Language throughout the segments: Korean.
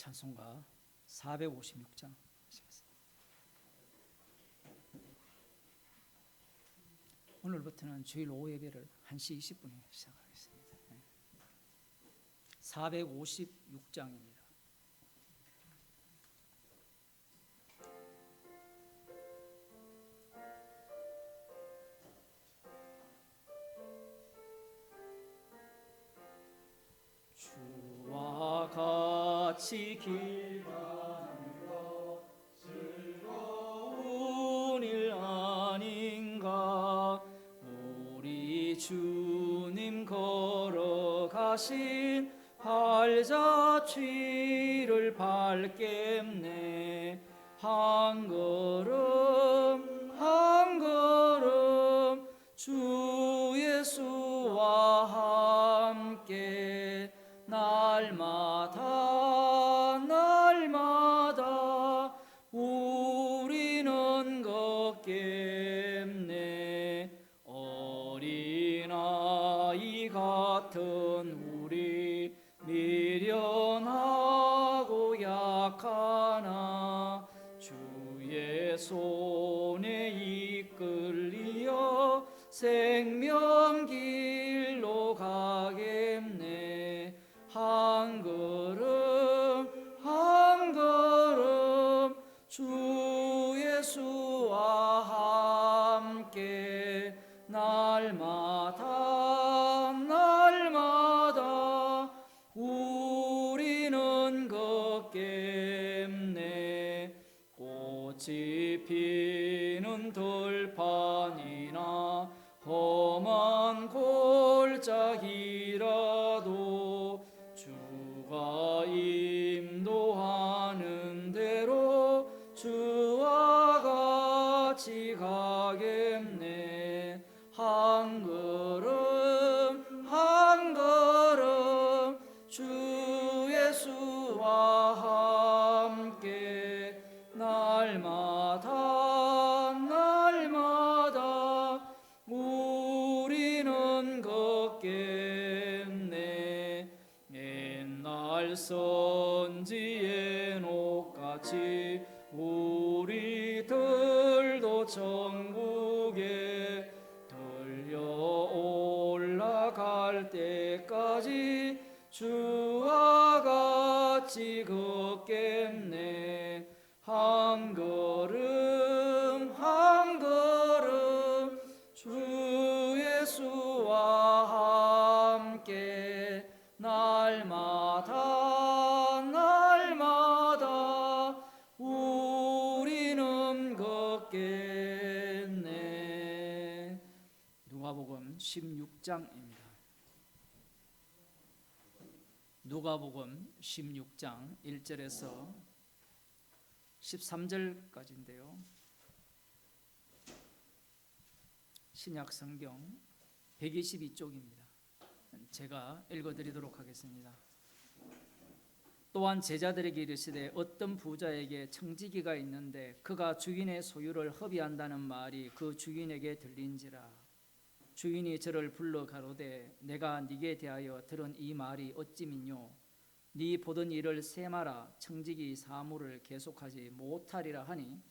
찬송가 456장 하시겠습니다. 오늘부터는 주일 오후 예배를 1시 20분에 시작하겠습니다. 456장입니다. 주와 같이 길 가는 것 즐거운 일 아닌가. 우리 주님 걸어가신 발자취를 밟겠네. 한 걸음 한 걸음 주 예수와 함께 날마다 날마다 우리는 걷겠네. 어린아이 같은 우리 미련하고 약하나 주의 손에 이끌리어 생명길로 가겠네. 한 걸음 한 걸음 주 예수와 함께 날마다 날마다 우리는 걷겠네. 꽃이 피는 들판이나 험한 골짜기라도 주가 인도하는 대로 주와 같이 가겠네. 한 걸음 한 걸음 주 예수와 함께 날마다 날마다 우리는 걷겠네. 옛날 선지 에녹같이 우리들도 천국에 들려 올라갈 때까지 주와 같이 걷겠네. 한 걸음 한 걸음 주 예수와 함께 날마다 날마다 우리는 걷겠네. 누가복음 16장입니다. 누가복음 16장 1절에서 13절까지인데요. 신약성경 122쪽입니다. 제가 읽어드리도록 하겠습니다. 또한 제자들에게 이르시되 어떤 부자에게 청지기가 있는데 그가 주인의 소유를 허비한다는 말이 그 주인에게 들린지라. 주인이 저를 불러 가로되 내가 네게 대하여 들은 이 말이 어찌 믿뇨. 네 보던 일을 세마라. 청지기 사무를 계속하지 못하리라 하니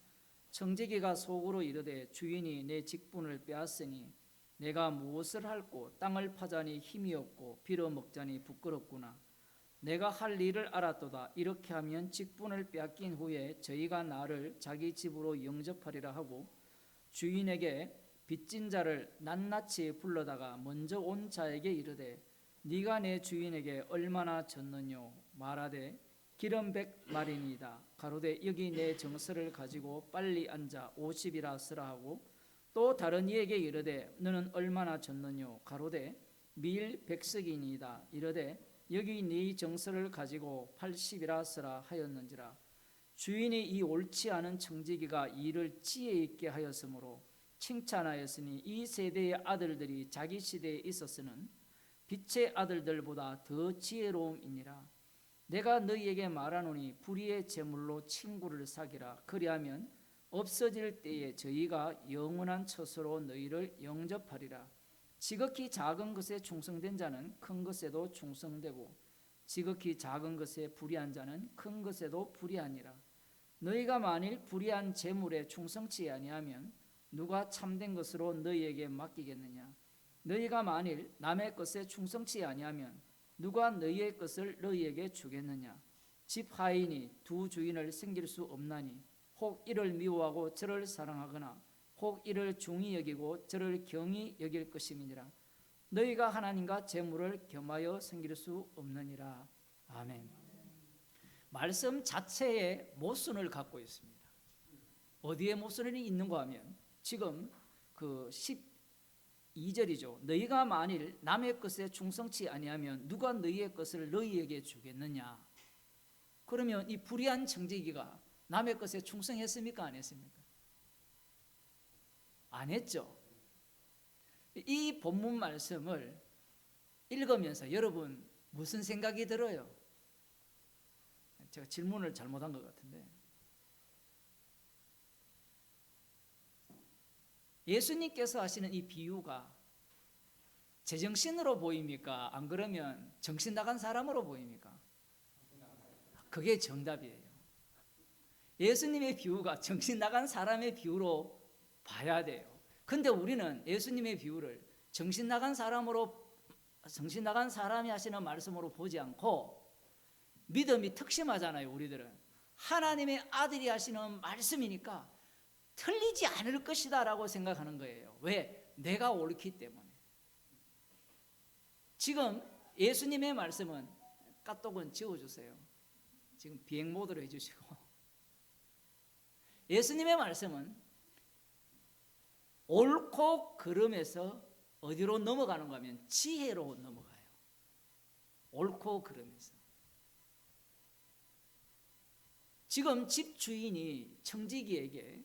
청지기가 속으로 이르되 주인이 내 직분을 빼앗으니 내가 무엇을 할꼬. 땅을 파자니 힘이 없고 빌어먹자니 부끄럽구나. 내가 할 일을 알았도다. 이렇게 하면 직분을 빼앗긴 후에 저희가 나를 자기 집으로 영접하리라 하고 주인에게 빚진 자를 낱낱이 불러다가 먼저 온 자에게 이르되 네가 내 주인에게 얼마나 졌느뇨. 말하되 70말이니이다. 가로되 여기 내 정서를 가지고 빨리 앉아 50이라 쓰라 하고 또 다른 이에게 이르되 너는 얼마나 졌느뇨. 가로되 밀 100석이니이다. 이르되 여기 네 정서를 가지고 80이라 쓰라 하였는지라. 주인이 이 옳지 않은 청지기가 일을 지혜 있게 하였으므로 칭찬하였으니 이 세대의 아들들이 자기 시대에 있었으는 빛의 아들들보다 더 지혜로움이니라. 내가 너희에게 말하노니 불의의 재물로 친구를 사기라. 그리하면 없어질 때에 저희가 영원한 처소로 너희를 영접하리라. 지극히 작은 것에 충성된 자는 큰 것에도 충성되고 지극히 작은 것에 불의한 자는 큰 것에도 불의하니라. 너희가 만일 불의한 재물에 충성치 아니하면 누가 참된 것으로 너희에게 맡기겠느냐. 너희가 만일 남의 것에 충성치 아니하면 누가 너희의 것을 너희에게 주겠느냐. 집 하인이 두 주인을 섬길 수 없나니 혹 이를 미워하고 저를 사랑하거나 혹 이를 중히 여기고 저를 경히 여길 것임이니라. 너희가 하나님과 재물을 겸하여 섬길 수 없느니라. 아멘. 말씀 자체에 모순을 갖고 있습니다. 어디에 모순이 있는가 하면 지금 그 12절이죠. 너희가 만일 남의 것에 충성치 아니하면 누가 너희의 것을 너희에게 주겠느냐. 그러면 이 불의한 청지기가 남의 것에 충성했습니까? 안 했습니까? 안 했죠. 이 본문 말씀을 읽으면서 여러분 무슨 생각이 들어요? 제가 질문을 잘못한 것 같은데, 예수님께서 하시는 이 비유가 제정신으로 보입니까? 안 그러면 정신 나간 사람으로 보입니까? 그게 정답이에요. 예수님의 비유가 정신 나간 사람의 비유로 봐야 돼요. 근데 우리는 예수님의 비유를 정신 나간 사람이 하시는 말씀으로 보지 않고 믿음이 특심하잖아요. 우리들은 하나님의 아들이 하시는 말씀이니까 틀리지 않을 것이다 라고 생각하는 거예요. 왜? 내가 옳기 때문에. 지금 예수님의 말씀은, 까똑은 지워주세요. 지금 비행 모드로 해주시고, 예수님의 말씀은 옳고 그름에서 어디로 넘어가는가 하면 지혜로 넘어가요. 옳고 그름에서. 지금 집주인이 청지기에게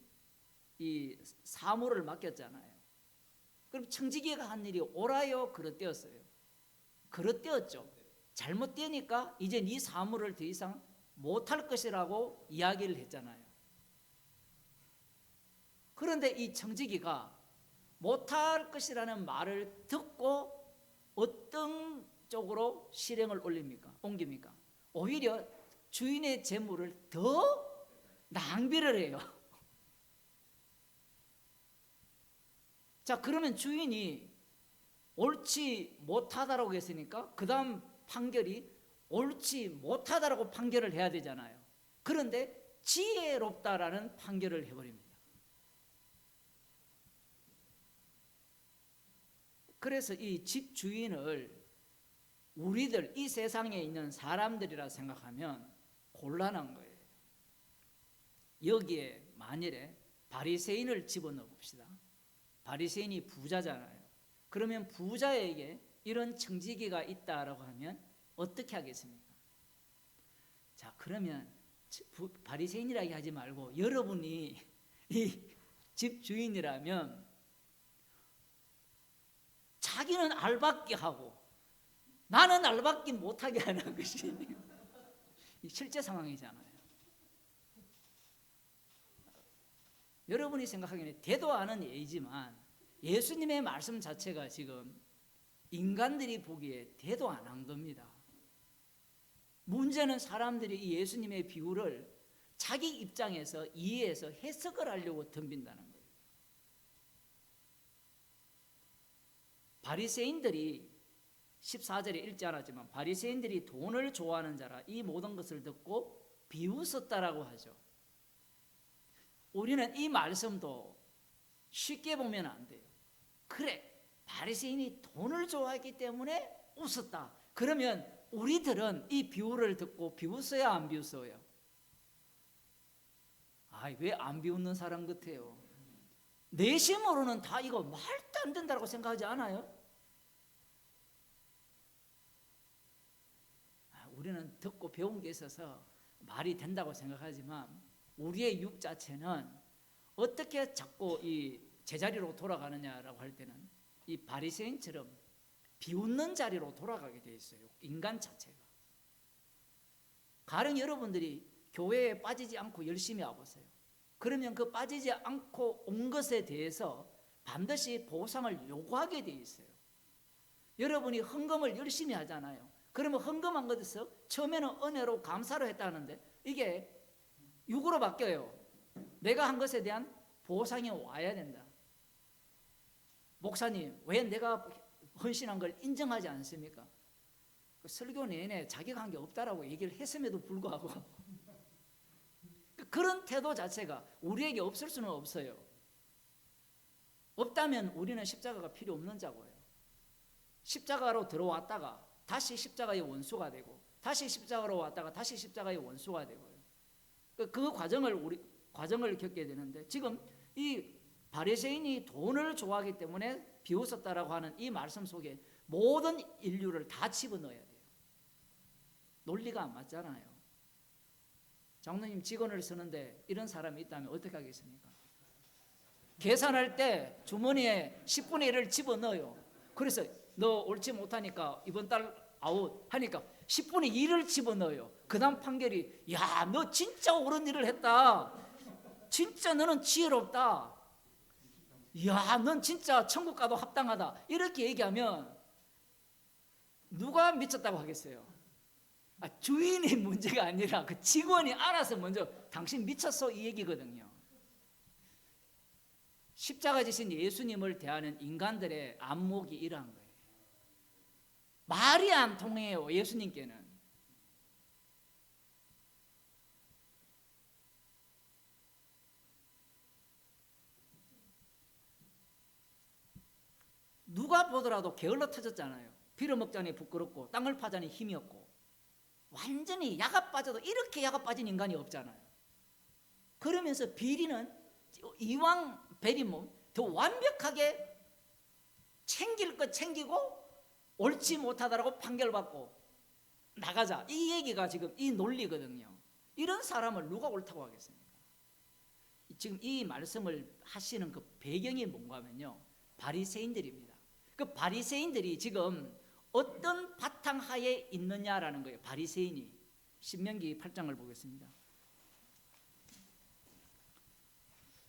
이 사물을 맡겼잖아요. 그럼 청지기가 한 일이 옳아요, 그릇되었어요? 그릇되었죠. 잘못되니까 이제 네 사물을 더 이상 못할 것이라고 이야기를 했잖아요. 그런데 이 청지기가 못할 것이라는 말을 듣고 어떤 쪽으로 실행을 옮깁니까? 오히려 주인의 재물을 더 낭비를 해요. 자, 그러면 주인이 옳지 못하다라고 했으니까 그 다음 판결이 옳지 못하다라고 판결을 해야 되잖아요. 그런데 지혜롭다라는 판결을 해버립니다. 그래서 이 집주인을 우리들 이 세상에 있는 사람들이라 생각하면 곤란한 거예요. 여기에 만일에 바리새인을 집어넣어 봅시다. 바리새인이 부자잖아요. 그러면 부자에게 이런 청지기가 있다라고 하면 어떻게 하겠습니까? 자, 그러면 바리새인이라고 하지 말고 여러분이 이 집주인이라면 자기는 알받기 하고 나는 알받기 못하게 하는 것이 실제 상황이잖아요. 여러분이 생각하기에는 되도 않은 예이지만 예수님의 말씀 자체가 지금 인간들이 보기에 되도 안 한 겁니다. 문제는 사람들이 이 예수님의 비유를 자기 입장에서 이해해서 해석을 하려고 덤빈다는 거예요. 바리새인들이 14절에 읽지 않았지만 바리새인들이 돈을 좋아하는 자라 이 모든 것을 듣고 비웃었다라고 하죠. 우리는 이 말씀도 쉽게 보면 안 돼요. 그래, 바리새인이 돈을 좋아했기 때문에 웃었다. 그러면 우리들은 이 비유를 듣고 비웃어야 안 비웃어요? 왜 안 비웃는 사람 같아요? 내심으로는 다 이거 말도 안 된다고 생각하지 않아요? 우리는 듣고 배운 게 있어서 말이 된다고 생각하지만 우리의 육 자체는 어떻게 자꾸 이 제자리로 돌아가느냐라고 할 때는 이 바리새인처럼 비웃는 자리로 돌아가게 돼 있어요. 인간 자체가. 가령 여러분들이 교회에 빠지지 않고 열심히 와보세요. 그러면 그 빠지지 않고 온 것에 대해서 반드시 보상을 요구하게 돼 있어요. 여러분이 헌금을 열심히 하잖아요. 그러면 헌금한 것에서 처음에는 은혜로 감사로 했다는데 이게 육으로 바뀌어요. 내가 한 것에 대한 보상이 와야 된다. 목사님, 왜 내가 헌신한 걸 인정하지 않습니까? 그 설교 내내 자기가 한 게 없다라고 얘기를 했음에도 불구하고 그런 태도 자체가 우리에게 없을 수는 없어요. 없다면 우리는 십자가가 필요 없는 자고요. 십자가로 들어왔다가 다시 십자가의 원수가 되고 다시 십자가로 왔다가 다시 십자가의 원수가 되고요. 그 과정을 겪게 되는데 지금 이 바리새인이 돈을 좋아하기 때문에 비웃었다라고 하는 이 말씀 속에 모든 인류를 다 집어넣어야 돼요. 논리가 안 맞잖아요. 장로님 직원을 쓰는데 이런 사람이 있다면 어떻게 하겠습니까? 계산할 때 주머니에 10분의 1을 집어넣어요. 그래서 너 옳지 못하니까 이번 달 아웃 하니까 10분의 1을 집어넣어요. 그 다음 판결이 야, 너 진짜 옳은 일을 했다. 진짜 너는 지혜롭다. 야, 넌 진짜 천국 가도 합당하다. 이렇게 얘기하면 누가 미쳤다고 하겠어요? 주인이 문제가 아니라 그 직원이 알아서 먼저 당신 미쳤어 이 얘기거든요. 십자가 지신 예수님을 대하는 인간들의 안목이 이러한 거예요. 말이 안 통해요. 예수님께는. 누가 보더라도 게을러 터졌잖아요. 빌어먹자니 부끄럽고 땅을 파자니 힘이 없고 완전히 야가 빠져도 이렇게 야가 빠진 인간이 없잖아요. 그러면서 비리는 이왕 베리면 더 완벽하게 챙길 것 챙기고 옳지 못하다라고 판결받고 나가자. 이 얘기가 지금 이 논리거든요. 이런 사람을 누가 옳다고 하겠습니까? 지금 이 말씀을 하시는 그 배경이 뭔가 하면요, 바리새인들입니다. 그 바리새인들이 지금 어떤 바탕하에 있느냐라는 거예요. 바리새인이. 신명기 8장을 보겠습니다.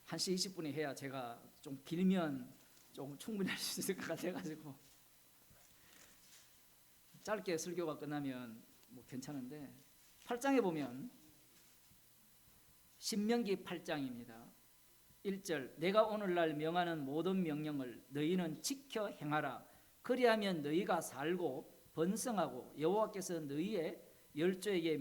1시 20분에 해야 제가 좀 길면 좀 충분히 할 수 있을 것 같아가지고 짧게 설교가 끝나면 뭐 괜찮은데 8장에 보면 신명기 8장입니다. 1절 내가 오늘날 명하는 모든 명령을 너희는 지켜 행하라. 그리하면 너희가 살고 번성하고 여호와께서 너희의 열조에게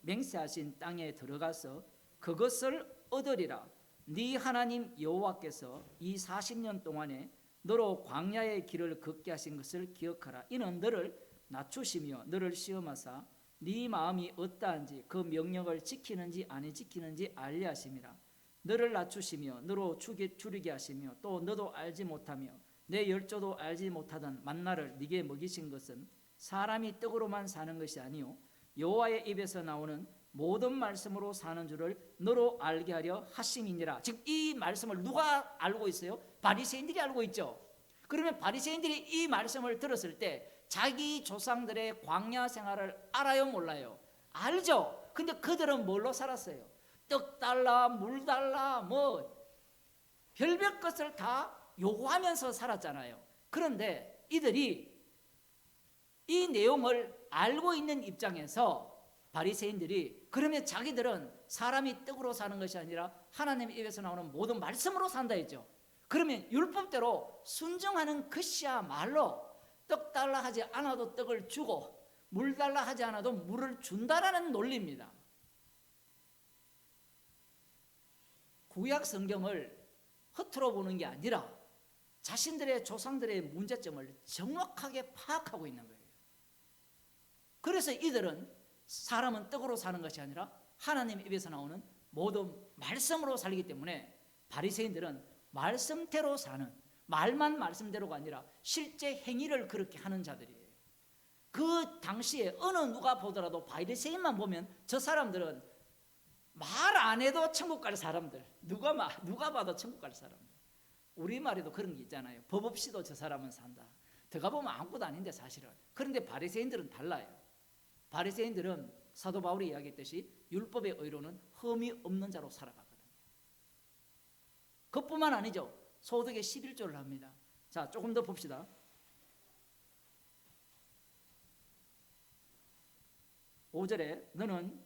맹세하신 땅에 들어가서 그것을 얻으리라. 네 하나님 여호와께서 이 40년 동안에 너로 광야의 길을 걷게 하신 것을 기억하라. 이는 너를 낮추시며 너를 시험하사 네 마음이 어떠한지 그 명령을 지키는지 아니 지키는지 알려 하심이라. 너를 낮추시며 너로 줄이게 하시며 또 너도 알지 못하며 내 열조도 알지 못하던 만나를 네게 먹이신 것은 사람이 떡으로만 사는 것이 아니요 여호와의 입에서 나오는 모든 말씀으로 사는 줄을 너로 알게 하려 하심이니라. 지금 이 말씀을 누가 알고 있어요? 바리새인들이 알고 있죠. 그러면 바리새인들이 이 말씀을 들었을 때 자기 조상들의 광야 생활을 알아요, 몰라요? 알죠. 근데 그들은 뭘로 살았어요? 떡 달라, 물 달라, 뭐 별별 것을 다 요구하면서 살았잖아요. 그런데 이들이 이 내용을 알고 있는 입장에서 바리새인들이 그러면 자기들은 사람이 떡으로 사는 것이 아니라 하나님의 입에서 나오는 모든 말씀으로 산다 했죠. 그러면 율법대로 순종하는 것이야말로 떡 달라 하지 않아도 떡을 주고 물 달라 하지 않아도 물을 준다라는 논리입니다. 구약 성경을 허투루 보는 게 아니라 자신들의 조상들의 문제점을 정확하게 파악하고 있는 거예요. 그래서 이들은 사람은 떡으로 사는 것이 아니라 하나님 입에서 나오는 모든 말씀으로 살기 때문에 바리새인들은 말씀대로 사는, 말만 말씀대로가 아니라 실제 행위를 그렇게 하는 자들이에요. 그 당시에 어느 누가 보더라도 바리새인만 보면 저 사람들은 말 안 해도 천국 갈 사람들, 누가 봐도 천국 갈 사람들. 우리말에도 그런 게 있잖아요. 법 없이도 저 사람은 산다. 들어가 보면 아무것도 아닌데 사실은. 그런데 바리새인들은 달라요. 바리새인들은 사도 바울이 이야기했듯이 율법의 의로는 흠이 없는 자로 살아가거든요. 그뿐만 아니죠. 소득의 11조를 합니다. 자, 조금 더 봅시다. 5절에 너는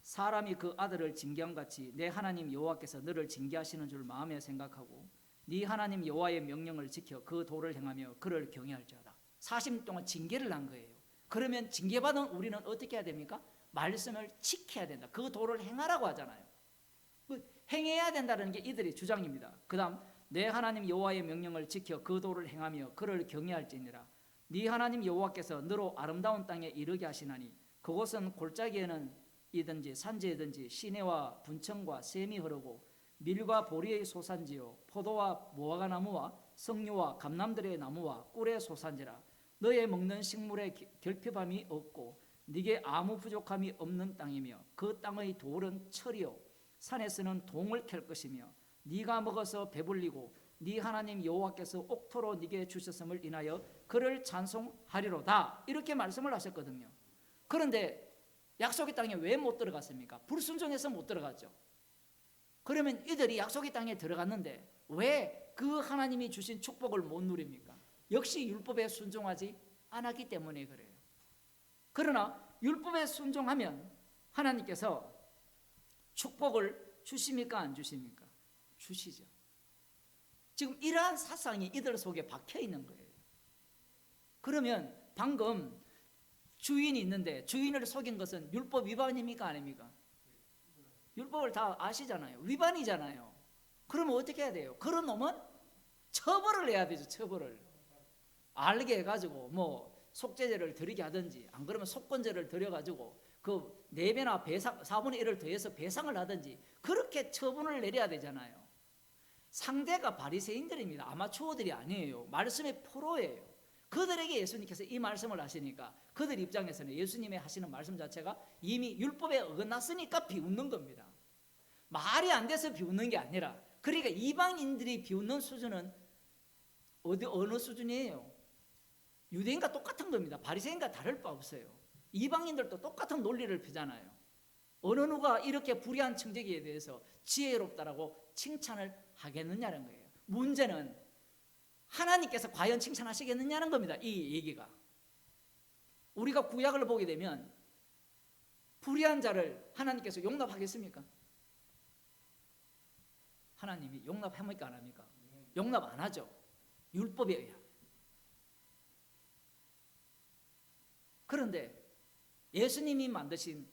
사람이 그 아들을 징계함 같이 내 하나님 여호와께서 너를 징계하시는 줄 마음에 생각하고 네 하나님 여호와의 명령을 지켜 그 도를 행하며 그를 경외할지어다. 40년 동안 징계를 한 거예요. 그러면 징계받은 우리는 어떻게 해야 됩니까? 말씀을 지켜야 된다. 그 도를 행하라고 하잖아요. 행해야 된다는 게 이들의 주장입니다. 그 다음 내 하나님 여호와의 명령을 지켜 그 도를 행하며 그를 경외할지니라. 네 하나님 여호와께서 너로 아름다운 땅에 이르게 하시나니 그곳은 골짜기에는 이든지 산지에든지 시내와 분청과 샘이 흐르고 밀과 보리의 소산지요 포도와 무화과 나무와 석류와 감람들의 나무와 꿀의 소산지라. 너의 먹는 식물에 결핍함이 없고 네게 아무 부족함이 없는 땅이며 그 땅의 돌은 철이요 산에서는 동을 캘 것이며 네가 먹어서 배불리고 네 하나님 여호와께서 옥토로 네게 주셨음을 인하여 그를 찬송하리로다. 이렇게 말씀을 하셨거든요. 그런데 약속의 땅에 왜 못 들어갔습니까? 불순종해서 못 들어갔죠. 그러면 이들이 약속의 땅에 들어갔는데 왜 그 하나님이 주신 축복을 못 누립니까? 역시 율법에 순종하지 않았기 때문에 그래요. 그러나 율법에 순종하면 하나님께서 축복을 주십니까? 안 주십니까? 주시죠. 지금 이러한 사상이 이들 속에 박혀 있는 거예요. 그러면 방금 주인이 있는데 주인을 속인 것은 율법 위반입니까? 아닙니까? 율법을 다 아시잖아요. 위반이잖아요. 그러면 어떻게 해야 돼요? 그런 놈은 처벌을 해야 되죠. 처벌을 알게 해가지고 뭐 속죄제를 드리게 하든지 안 그러면 속건제를 드려가지고 그 4배나 배상 4분의 1을 더해서 배상을 하든지 그렇게 처분을 내려야 되잖아요. 상대가 바리새인들입니다. 아마추어들이 아니에요. 말씀의 프로예요. 그들에게 예수님께서 이 말씀을 하시니까 그들 입장에서는 예수님의 하시는 말씀 자체가 이미 율법에 어긋났으니까 비웃는 겁니다. 말이 안 돼서 비웃는 게 아니라 그러니까 이방인들이 비웃는 수준은 어느 수준이에요? 유대인과 똑같은 겁니다. 바리새인과 다를 바 없어요. 이방인들도 똑같은 논리를 펴잖아요. 어느 누가 이렇게 불의한 청지기에 대해서 지혜롭다라고 칭찬을 하겠느냐는 거예요. 문제는 하나님께서 과연 칭찬하시겠느냐는 겁니다. 이 얘기가. 우리가 구약을 보게 되면 불의한 자를 하나님께서 용납하겠습니까? 하나님이 용납합니까? 안 합니까? 용납 안 하죠. 율법에 의하면. 그런데 예수님이 만드신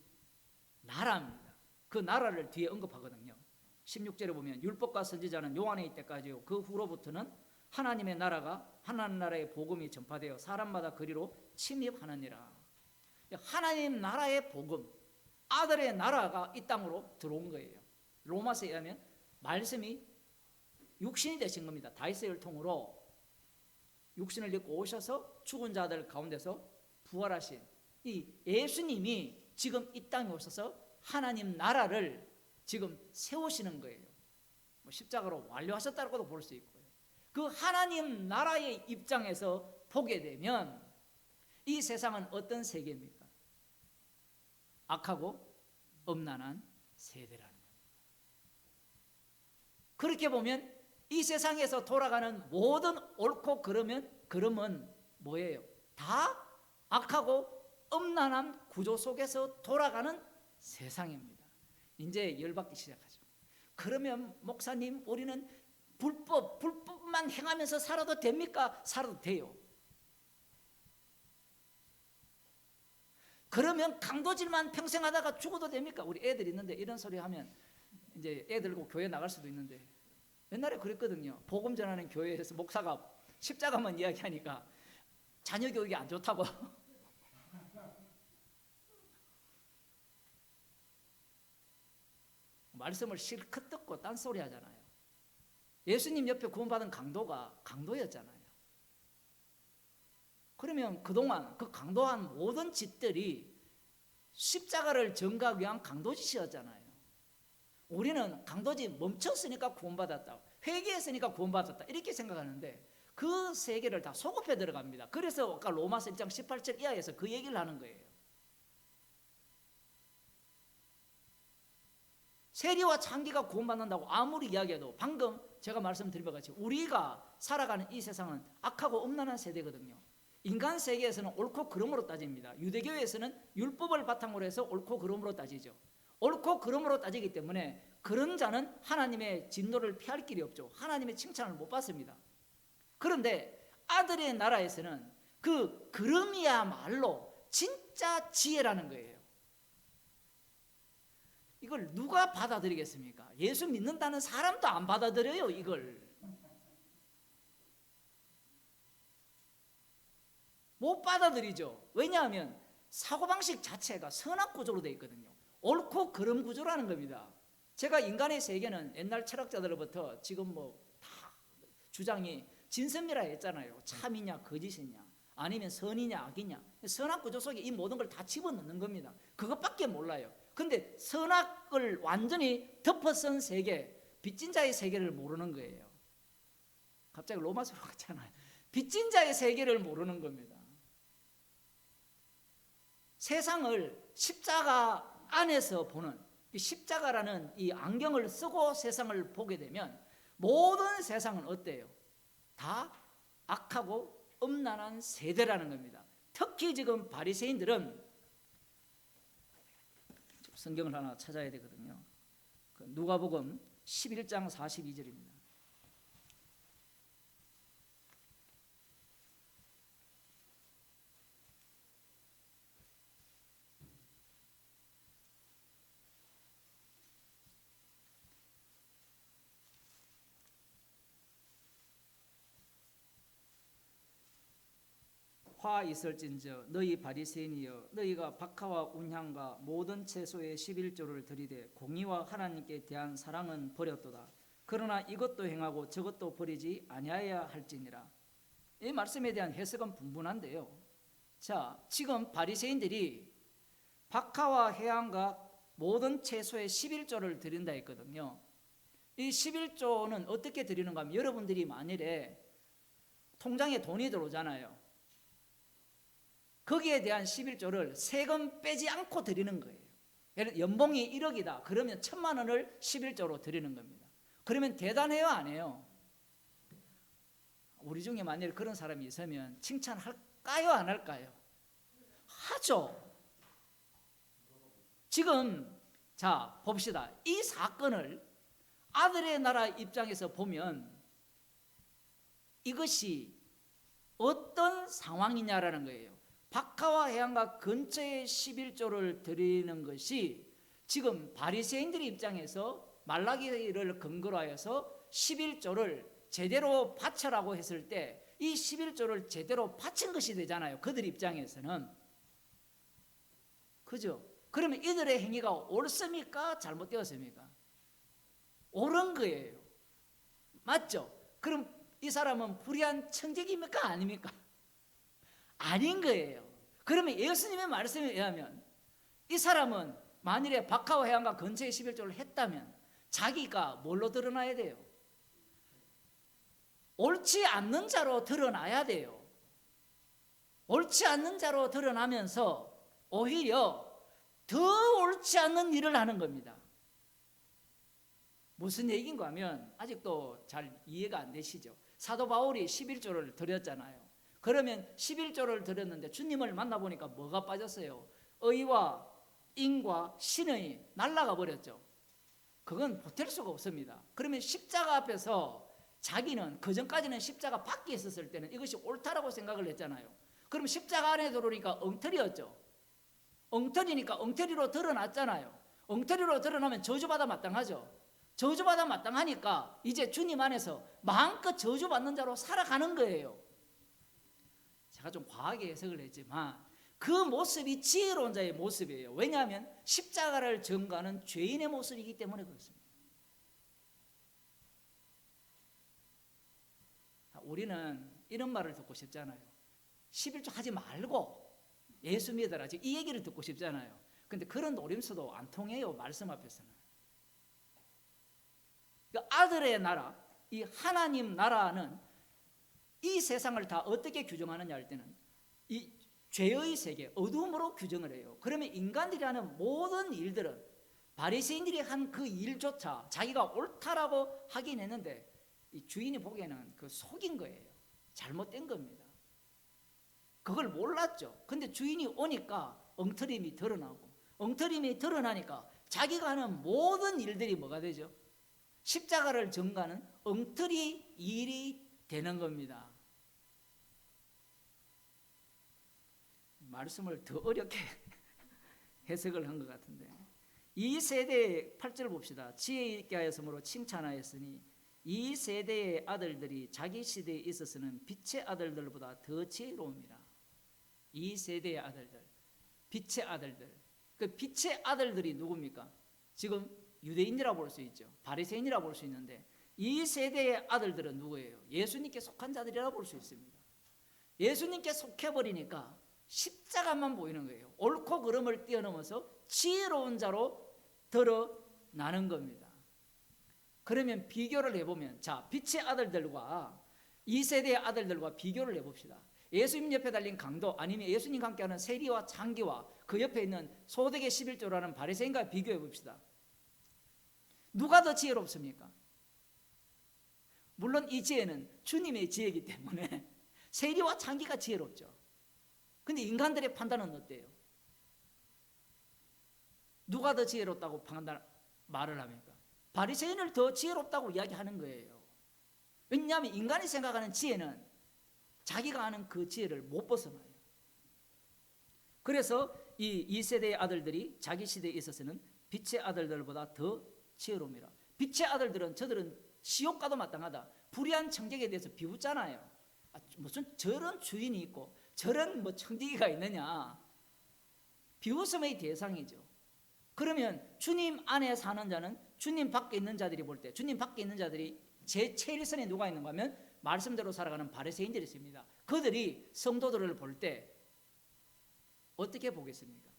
나라입니다. 그 나라를 뒤에 언급하거든요. 16절에 보면 율법과 선지자는 요한의 이때까지요 그 후로부터는 하나님의 나라가 하나님 나라의 복음이 전파되어 사람마다 그리로 침입하느니라. 하나님 나라의 복음, 아들의 나라가 이 땅으로 들어온 거예요. 로마서에 의하면 말씀이 육신이 되신 겁니다. 다윗을 통으로 육신을 입고 오셔서 죽은 자들 가운데서 부활하신 이 예수님이 지금 이 땅에 오셔서 하나님 나라를 지금 세우시는 거예요. 뭐 십자가로 완료하셨다고도 볼 수 있고요. 그 하나님 나라의 입장에서 보게 되면 이 세상은 어떤 세계입니까? 악하고 엄난한 세대라는 겁니다. 그렇게 보면 이 세상에서 돌아가는 모든 옳고 그름은 뭐예요? 다 악하고 엄난한 구조 속에서 돌아가는 세상입니다. 이제 열받기 시작하죠. 그러면 목사님 우리는 불법만 행하면서 살아도 됩니까? 살아도 돼요. 그러면 강도질만 평생 하다가 죽어도 됩니까? 우리 애들 있는데 이런 소리 하면 이제 애들 꼭 교회 나갈 수도 있는데 옛날에 그랬거든요. 복음 전하는 교회에서 목사가 십자가만 이야기하니까 자녀 교육이 안 좋다고 말씀을 실컷 듣고 딴소리 하잖아요. 예수님 옆에 구원받은 강도가 강도였잖아요. 그러면 그동안 그 강도한 모든 짓들이 십자가를 전가하기 위한 강도짓이었잖아요. 우리는 강도짓 멈췄으니까 구원받았다, 회개했으니까 구원받았다 이렇게 생각하는데 그 세계를 다 속업해 들어갑니다. 그래서 아까 로마서 1장 18절 이하에서 그 얘기를 하는 거예요. 세리와 창기가 구원받는다고 아무리 이야기해도 방금 제가 말씀드린 것 같이 우리가 살아가는 이 세상은 악하고 엄난한 세대거든요. 인간 세계에서는 옳고 그름으로 따집니다. 유대교에서는 율법을 바탕으로 해서 옳고 그름으로 따지죠. 옳고 그름으로 따지기 때문에 그런 자는 하나님의 진노를 피할 길이 없죠. 하나님의 칭찬을 못 받습니다. 그런데 아들의 나라에서는 그 그름이야말로 진짜 지혜라는 거예요. 이걸 누가 받아들이겠습니까? 예수 믿는다는 사람도 안 받아들여요. 이걸 못 받아들이죠. 왜냐하면 사고방식 자체가 선악 구조로 되어 있거든요. 옳고 그름 구조라는 겁니다. 제가 인간의 세계는 옛날 철학자들로부터 지금 뭐 다 주장이 진선미라 했잖아요. 참이냐 거짓이냐 아니면 선이냐 악이냐. 선악 구조 속에 이 모든 걸 다 집어넣는 겁니다. 그것밖에 몰라요. 근데 선악을 완전히 덮어쓴 세계, 빚진 자의 세계를 모르는 거예요. 갑자기 로마서로 갔잖아요. 빚진 자의 세계를 모르는 겁니다. 세상을 십자가 안에서 보는, 십자가라는 이 안경을 쓰고 세상을 보게 되면 모든 세상은 어때요? 다 악하고 음란한 세대라는 겁니다. 특히 지금 바리새인들은 성경을 하나 찾아야 되거든요. 누가복음 11장 42절입니다. 화 있을진저 너희 바리새인이여 너희가 박하와 운향과 모든 채소의 11조를 들이되 공의와 하나님께 대한 사랑은 버렸도다. 그러나 이것도 행하고 저것도 버리지 아니하여야 할지니라. 이 말씀에 대한 해석은 분분한데요. 자, 지금 바리새인들이 박하와 해양과 모든 채소의 11조를 드린다 했거든요. 이 11조는 어떻게 드리는가 하면 여러분들이 만일에 통장에 돈이 들어오잖아요. 거기에 대한 11조를 세금 빼지 않고 드리는 거예요. 예를 들어 연봉이 1억이다. 그러면 1,000만 원을 11조로 드리는 겁니다. 그러면 대단해요, 안 해요? 우리 중에 만일 그런 사람이 있으면 칭찬할까요, 안 할까요? 하죠. 지금 자 봅시다. 이 사건을 아들의 나라 입장에서 보면 이것이 어떤 상황이냐라는 거예요. 박하와 해양과 근처에 11조를 드리는 것이 지금 바리새인들의 입장에서 말라기를 근거로 하여서 11조를 제대로 바쳐라고 했을 때 이 11조를 제대로 바친 것이 되잖아요. 그들 입장에서는. 그죠? 그러면 이들의 행위가 옳습니까? 잘못되었습니까? 옳은 거예요. 맞죠? 그럼 이 사람은 불의한 청직입니까? 아닙니까? 아닌 거예요. 그러면 예수님의 말씀에 의하면 이 사람은 만일에 박하와 해양과 근처에 11조를 했다면 자기가 뭘로 드러나야 돼요? 옳지 않는 자로 드러나야 돼요. 옳지 않는 자로 드러나면서 오히려 더 옳지 않는 일을 하는 겁니다. 무슨 얘기인가 하면 아직도 잘 이해가 안 되시죠? 사도 바울이 11조를 드렸잖아요. 그러면 11조를 드렸는데 주님을 만나보니까 뭐가 빠졌어요? 의와 인과 신의 날아가 버렸죠. 그건 보탤 수가 없습니다. 그러면 십자가 앞에서 자기는 그전까지는 십자가 밖에 있었을 때는 이것이 옳다라고 생각을 했잖아요. 그럼 십자가 안에 들어오니까 엉터리였죠. 엉터리니까 엉터리로 드러났잖아요. 엉터리로 드러나면 저주받아 마땅하죠. 저주받아 마땅하니까 이제 주님 안에서 마음껏 저주받는 자로 살아가는 거예요. 제가 좀 과하게 해석을 했지만 그 모습이 지혜로운 자의 모습이에요. 왜냐하면 십자가를 전가하는 죄인의 모습이기 때문에 그렇습니다. 우리는 이런 말을 듣고 싶잖아요. 11조 하지 말고 예수 믿어라. 이 얘기를 듣고 싶잖아요. 근데 그런 노림수도 안 통해요. 말씀 앞에서는. 그러니까 아들의 나라, 이 하나님 나라는 이 세상을 다 어떻게 규정하느냐 할 때는 이 죄의 세계, 어둠으로 규정을 해요. 그러면 인간들이 하는 모든 일들은 바리새인들이 한 그 일조차 자기가 옳다라고 하긴 했는데 이 주인이 보기에는 그 속인 거예요. 잘못된 겁니다. 그걸 몰랐죠. 근데 주인이 오니까 엉터림이 드러나고, 엉터림이 드러나니까 자기가 하는 모든 일들이 뭐가 되죠? 십자가를 전가하는 엉터리 일이 되는 겁니다. 말씀을 더 어렵게 해석을 한 것 같은데, 이 세대의 8절 봅시다. 지혜 있게 하였으므로 칭찬하였으니 이 세대의 아들들이 자기 시대에 있어서는 빛의 아들들보다 더 지혜로움이라. 이 세대의 아들들, 빛의 아들들. 그 빛의 아들들이 누굽니까? 지금 유대인이라고 볼 수 있죠. 바리새인이라고 볼 수 있는데, 이 세대의 아들들은 누구예요? 예수님께 속한 자들이라고 볼 수 있습니다. 예수님께 속해버리니까 십자가만 보이는 거예요. 옳고 그름을 뛰어넘어서 지혜로운 자로 드러나는 겁니다. 그러면 비교를 해보면, 자, 빛의 아들들과 이 세대의 아들들과 비교를 해봅시다. 예수님 옆에 달린 강도, 아니면 예수님과 함께하는 세리와 창기와 그 옆에 있는 소득의 11조라는 바리새인과 비교해 봅시다. 누가 더 지혜롭습니까? 물론 이 지혜는 주님의 지혜이기 때문에 세리와 창기가 지혜롭죠. 근데 인간들의 판단은 어때요? 누가 더 지혜롭다고 말을 합니까? 바리새인을 더 지혜롭다고 이야기하는 거예요. 왜냐하면 인간이 생각하는 지혜는 자기가 아는 그 지혜를 못 벗어나요. 그래서 이 세대의 아들들이 자기 시대에 있어서는 빛의 아들들보다 더 지혜로움이라. 빛의 아들들은 저들은 지옥과도 마땅하다. 불의한 청객에 대해서 비웃잖아요. 무슨 저런 주인이 있고 저런 뭐 청지기가 있느냐. 비웃음의 대상이죠. 그러면 주님 안에 사는 자는 주님 밖에 있는 자들이 볼 때, 주님 밖에 있는 자들이 제 최일선에 누가 있는가 하면 말씀대로 살아가는 바리새인들이 있습니다. 그들이 성도들을 볼 때 어떻게 보겠습니까?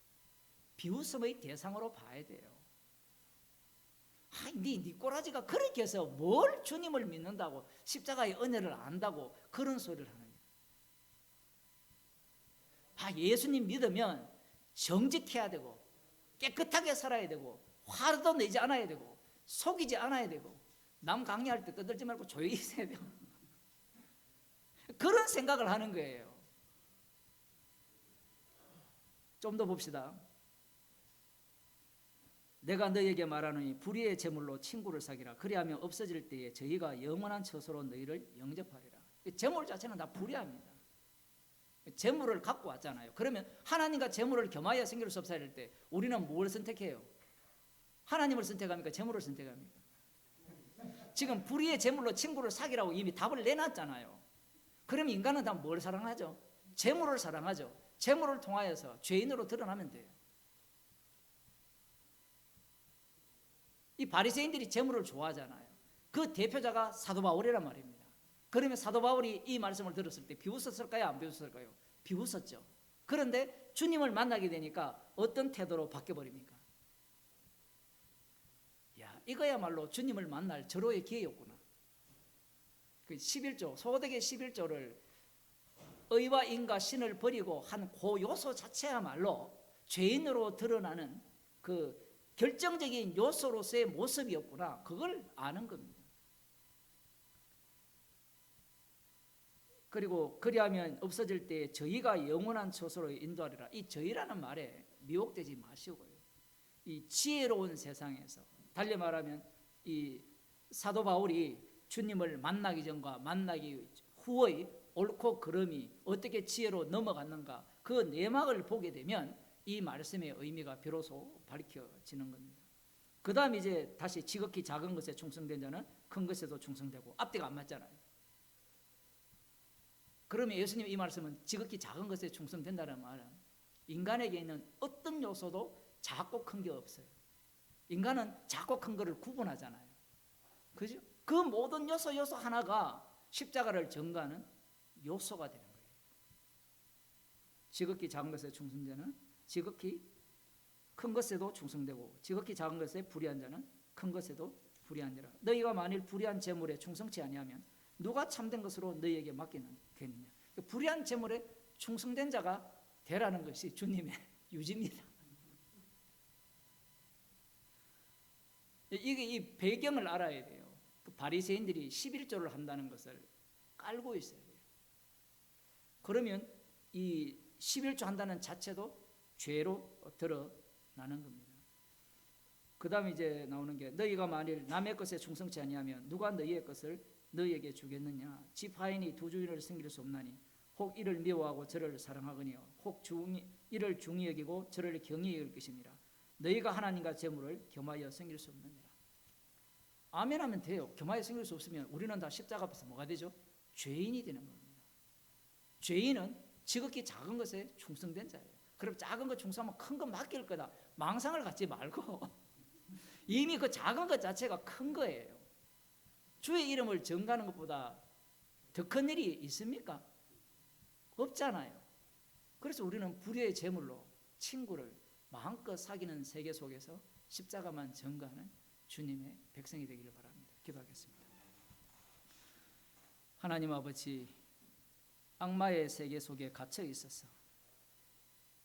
비웃음의 대상으로 봐야 돼요. 네 꼬라지가 그렇게 해서 뭘 주님을 믿는다고, 십자가의 은혜를 안다고 그런 소리를 하느냐. 예수님 믿으면 정직해야 되고 깨끗하게 살아야 되고 화도 내지 않아야 되고 속이지 않아야 되고 남 강의할 때 떠들지 말고 조용히 있어야 돼요. 그런 생각을 하는 거예요. 좀 더 봅시다. 내가 너희에게 말하노니 불의의 재물로 친구를 사귀라. 그리하면 없어질 때에 저희가 영원한 처소로 너희를 영접하리라. 재물 자체는 다 불의합니다. 재물을 갖고 왔잖아요. 그러면 하나님과 재물을 겸하여 생길 수 없어야 할 때 우리는 뭘 선택해요? 하나님을 선택합니까? 재물을 선택합니까? 지금 불의의 재물로 친구를 사귀라고 이미 답을 내놨잖아요. 그럼 인간은 다 뭘 사랑하죠? 재물을 사랑하죠. 재물을 통하여서 죄인으로 드러나면 돼요. 이 바리새인들이 재물을 좋아하잖아요. 그 대표자가 사도 바울이란 말입니다. 그러면 사도 바울이 이 말씀을 들었을 때 비웃었을까요? 안 비웃었을까요? 비웃었죠. 그런데 주님을 만나게 되니까 어떤 태도로 바뀌어버립니까? 이거야말로 주님을 만날 절호의 기회였구나. 그 11조, 소득의 11조를 의와 인과 신을 버리고 한 그 요소 자체야말로 죄인으로 드러나는 그 결정적인 요소로서의 모습이었구나. 그걸 아는 겁니다. 그리고 그리하면 없어질 때 저희가 영원한 처소로 인도하리라. 이 저희라는 말에 미혹되지 마시고요. 이 지혜로운 세상에서, 달리 말하면 이 사도 바울이 주님을 만나기 전과 만나기 후의 옳고 그름이 어떻게 지혜로 넘어갔는가, 그 내막을 보게 되면 이 말씀의 의미가 비로소 밝혀지는 겁니다. 그 다음 이제 다시 지극히 작은 것에 충성된 자는 큰 것에도 충성되고, 앞뒤가 안 맞잖아요. 그러면 예수님 이 말씀은 지극히 작은 것에 충성된다는 말은 인간에게 있는 어떤 요소도 작고 큰 게 없어요. 인간은 작고 큰 거를 구분하잖아요. 그죠? 그 모든 요소 하나가 십자가를 전가하는 요소가 되는 거예요. 지극히 작은 것에 충성되는 지극히 큰 것에도 충성되고, 지극히 작은 것에 불의한 자는 큰 것에도 불의하니라. 너희가 만일 불의한 재물에 충성치 아니하면 누가 참된 것으로 너희에게 맡기겠느냐. 불의한 재물에 충성된 자가 되라는 것이 주님의 유지입니다. 이게 이 배경을 알아야 돼요. 그 바리새인들이 11조를 한다는 것을 깔고 있어야 돼요. 그러면 이 11조 한다는 자체도 죄로 드러나는 겁니다. 그 다음에 이제 나오는 게 너희가 만일 남의 것에 충성치 아니하면 누가 너희의 것을 너희에게 주겠느냐. 집 하인이 두 주인을 섬길 수 없나니 혹 이를 미워하고 저를 사랑하거니와 혹 이를 중히 여기고 저를 경히 여길 것입니다. 너희가 하나님과 재물을 겸하여 섬길 수 없느니라. 아멘 하면 돼요. 겸하여 섬길 수 없으면 우리는 다 십자가 앞에서 뭐가 되죠? 죄인이 되는 겁니다. 죄인은 지극히 작은 것에 충성된 자예요. 그럼 작은 것 충성하면 큰 것 맡길 거다. 망상을 갖지 말고 이미 그 작은 것 자체가 큰 거예요. 주의 이름을 전가하는 것보다 더 큰 일이 있습니까? 없잖아요. 그래서 우리는 불의의 제물로 친구를 마음껏 사귀는 세계 속에서 십자가만 전가하는 주님의 백성이 되기를 바랍니다. 기도하겠습니다. 하나님 아버지, 악마의 세계 속에 갇혀 있어서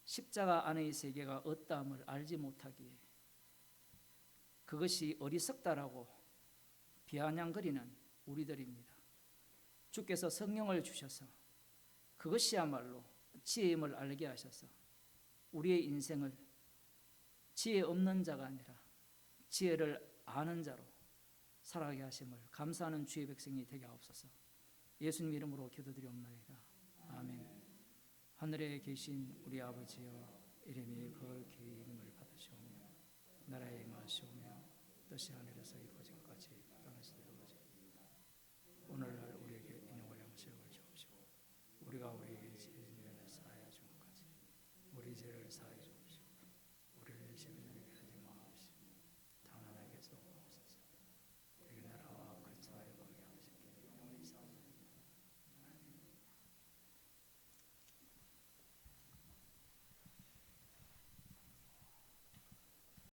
십자가 안의 세계가 어떠함을 알지 못하기에 그것이 어리석다라고 비아냥거리는 우리들입니다. 주께서 성령을 주셔서 그것이야말로 지혜임을 알게 하셔서 우리의 인생을 지혜 없는 자가 아니라 지혜를 아는 자로 살아가게 하심을 감사하는 주의 백성이 되게 하옵소서. 예수님 이름으로 기도드리옵나이다. 아멘. 하늘에 계신 우리 아버지여, 이름이 거룩히 이름을 받으시오며 나라에 임하시오며 뜻이 하늘